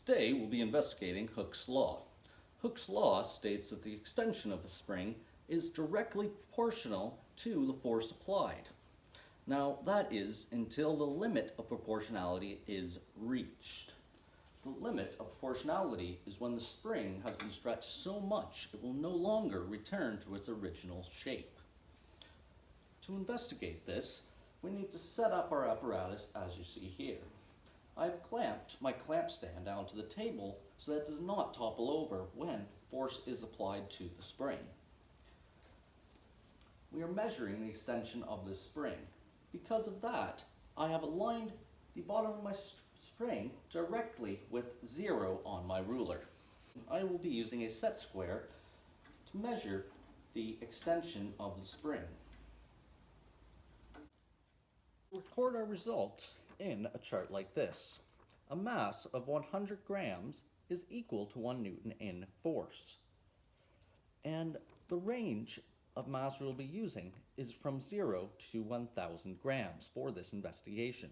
Today we'll be investigating Hooke's law. Hooke's law states that the extension of a spring is directly proportional to the force applied. Now that is until the limit of proportionality is reached. The limit of proportionality is when the spring has been stretched so much it will no longer return to its original shape. To investigate this, we need to set up our apparatus as you see here. I've clamped my clamp stand down to the table so that it does not topple over when force is applied to the spring. We are measuring the extension of this spring. Because of that, I have aligned the bottom of my spring directly with 0 on my ruler. I will be using a set square to measure the extension of the spring. Record our results in a chart like this. A mass of 100 grams is equal to 1 Newton in force. And the range of mass we'll be using is from 0 to 1,000 grams for this investigation.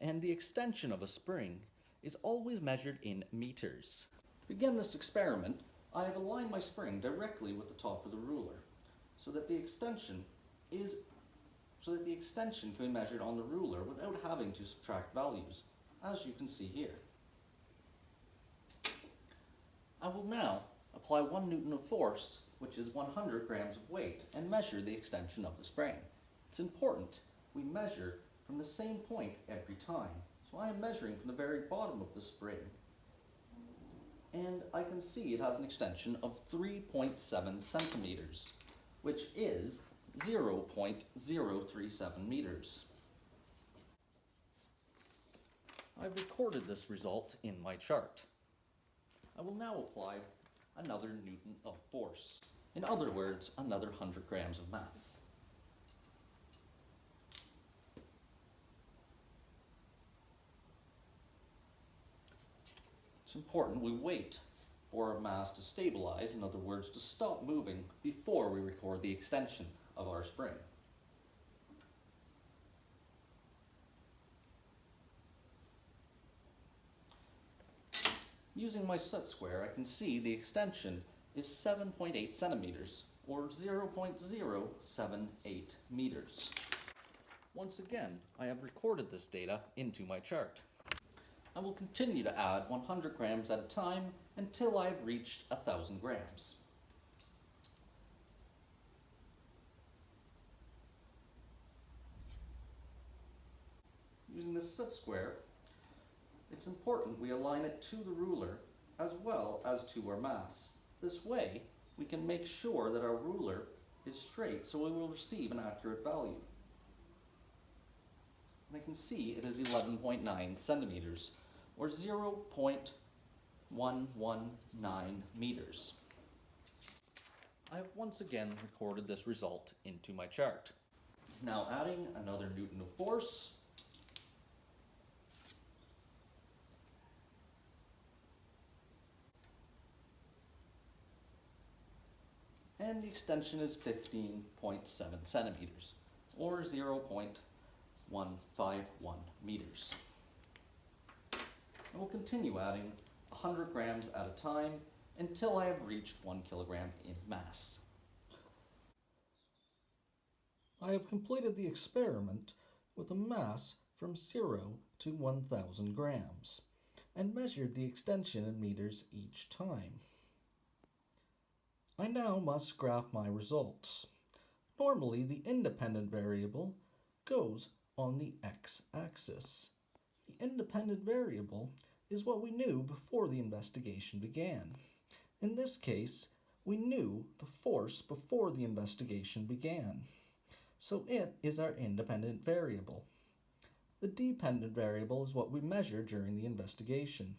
And the extension of a spring is always measured in meters. To begin this experiment, I have aligned my spring directly with the top of the ruler so that the extension can be measured on the ruler without having to subtract values, as you can see here. I will now apply 1 Newton of force, which is 100 grams of weight, and measure the extension of the spring. It's important we measure from the same point every time. So I am measuring from the very bottom of the spring, and I can see it has an extension of 3.7 centimeters, which is 0.037 meters. I've recorded this result in my chart. I will now apply another Newton of force. In other words, another 100 grams of mass. It's important we wait for our mass to stabilize, in other words, to stop moving before we record the extension of our spring. Using my set square, I can see the extension is 7.8 centimeters, or 0.078 meters. Once again, I have recorded this data into my chart. I will continue to add 100 grams at a time until I have reached 1,000 grams. Using this set square, it's important we align it to the ruler as well as to our mass. This way, we can make sure that our ruler is straight so we will receive an accurate value. And I can see it is 11.9 centimeters, or 0.119 meters. I have once again recorded this result into my chart. Now adding another Newton of force, and the extension is 15.7 centimeters, or 0.151 meters. I will continue adding 100 grams at a time until I have reached 1 kilogram in mass. I have completed the experiment with a mass from 0 to 1,000 grams and measured the extension in meters each time. I now must graph my results. Normally, the independent variable goes on the x-axis. The independent variable is what we knew before the investigation began. In this case, we knew the force before the investigation began, so it is our independent variable. The dependent variable is what we measure during the investigation.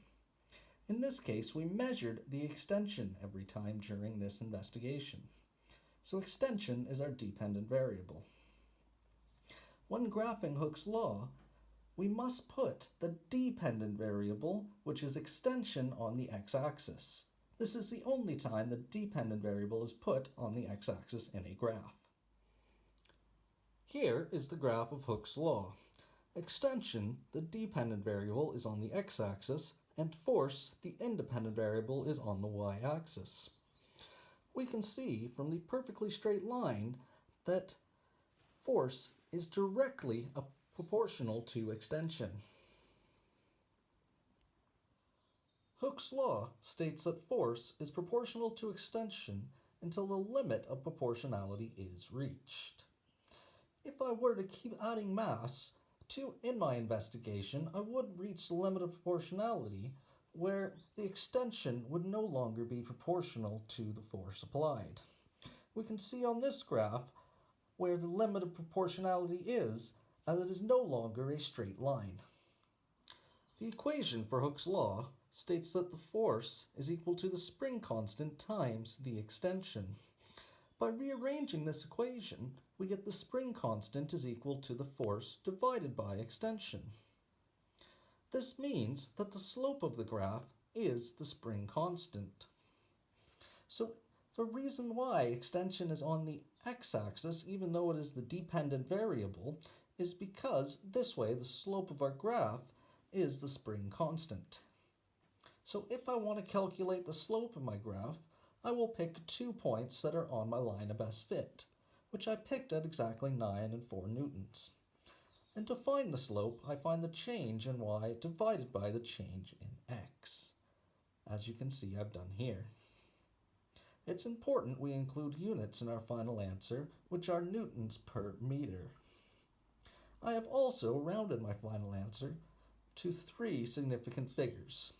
In this case, we measured the extension every time during this investigation. So extension is our dependent variable. When graphing Hooke's law, we must put the dependent variable, which is extension, on the x-axis. This is the only time the dependent variable is put on the x-axis in a graph. Here is the graph of Hooke's law. Extension, the dependent variable, is on the x-axis, and force, the independent variable, is on the y-axis. We can see from the perfectly straight line that force is directly proportional to extension. Hooke's law states that force is proportional to extension until the limit of proportionality is reached. If I were to keep adding mass in my investigation, I would reach the limit of proportionality where the extension would no longer be proportional to the force applied. We can see on this graph where the limit of proportionality is, as it is no longer a straight line. The equation for Hooke's law states that the force is equal to the spring constant times the extension. By rearranging this equation, we get the spring constant is equal to the force divided by extension. This means that the slope of the graph is the spring constant. So the reason why extension is on the x-axis, even though it is the dependent variable, is because this way the slope of our graph is the spring constant. So if I want to calculate the slope of my graph, I will pick 2 points that are on my line of best fit, which I picked at exactly 9 and 4 newtons. And to find the slope, I find the change in y divided by the change in x, as you can see I've done here. It's important we include units in our final answer, which are newtons per meter. I have also rounded my final answer to 3 significant figures.